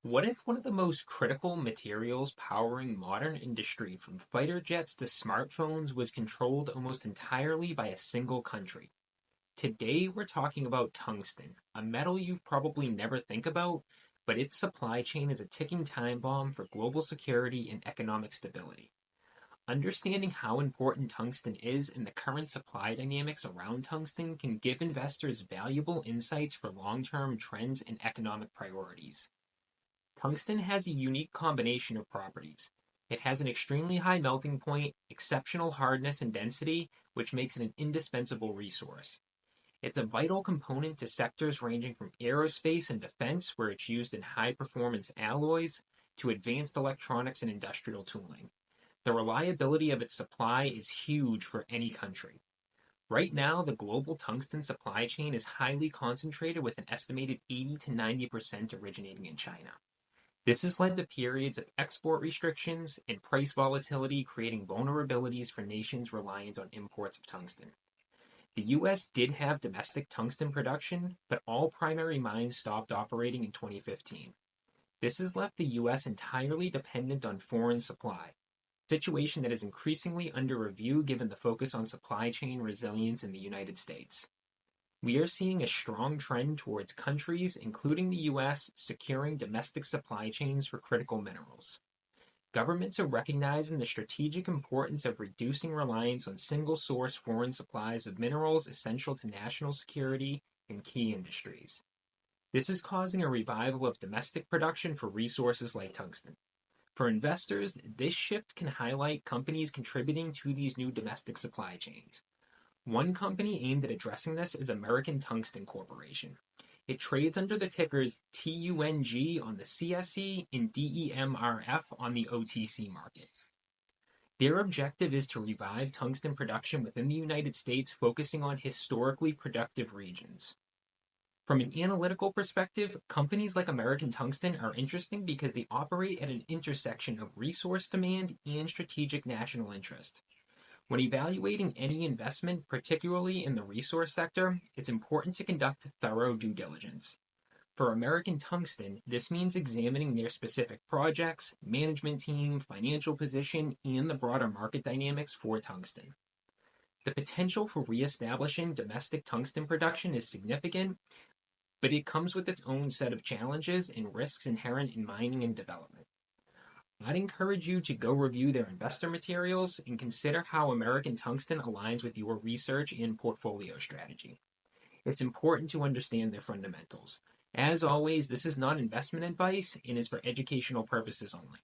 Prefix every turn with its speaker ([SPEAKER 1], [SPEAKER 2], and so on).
[SPEAKER 1] What if one of the most critical materials powering modern industry, from fighter jets to smartphones, was controlled almost entirely by a single country? Today, we're talking about tungsten, a metal you've probably never think about, but its supply chain is a ticking time bomb for global security and economic stability. Understanding how important tungsten is and the current supply dynamics around tungsten can give investors valuable insights for long-term trends and economic priorities. Tungsten has a unique combination of properties. It has an extremely high melting point, exceptional hardness and density, which makes it an indispensable resource. It's a vital component to sectors ranging from aerospace and defense, where it's used in high performance alloys, to advanced electronics and industrial tooling. The reliability of its supply is huge for any country. Right now, the global tungsten supply chain is highly concentrated, with an estimated 80 to 90% originating in China. This has led to periods of export restrictions and price volatility, creating vulnerabilities for nations reliant on imports of tungsten. The US did have domestic tungsten production, but all primary mines stopped operating in 2015. This has left the US entirely dependent on foreign supply, a situation that is increasingly under review given the focus on supply chain resilience in the United States. We are seeing a strong trend towards countries, including the US, securing domestic supply chains for critical minerals. Governments are recognizing the strategic importance of reducing reliance on single source foreign supplies of minerals essential to national security and key industries. This is causing a revival of domestic production for resources like tungsten. For investors, this shift can highlight companies contributing to these new domestic supply chains. One company aimed at addressing this is American Tungsten Corporation. It trades under the tickers TUNG on the CSE and DEMRF on the OTC markets. Their objective is to revive tungsten production within the United States, focusing on historically productive regions. From an analytical perspective, companies like American Tungsten are interesting because they operate at an intersection of resource demand and strategic national interest. When evaluating any investment, particularly in the resource sector, it's important to conduct thorough due diligence. For American Tungsten, this means examining their specific projects, management team, financial position, and the broader market dynamics for tungsten. The potential for reestablishing domestic tungsten production is significant, but it comes with its own set of challenges and risks inherent in mining and development. I'd encourage you to go review their investor materials and consider how American Tungsten aligns with your research and portfolio strategy. It's important to understand their fundamentals. As always, this is not investment advice and is for educational purposes only.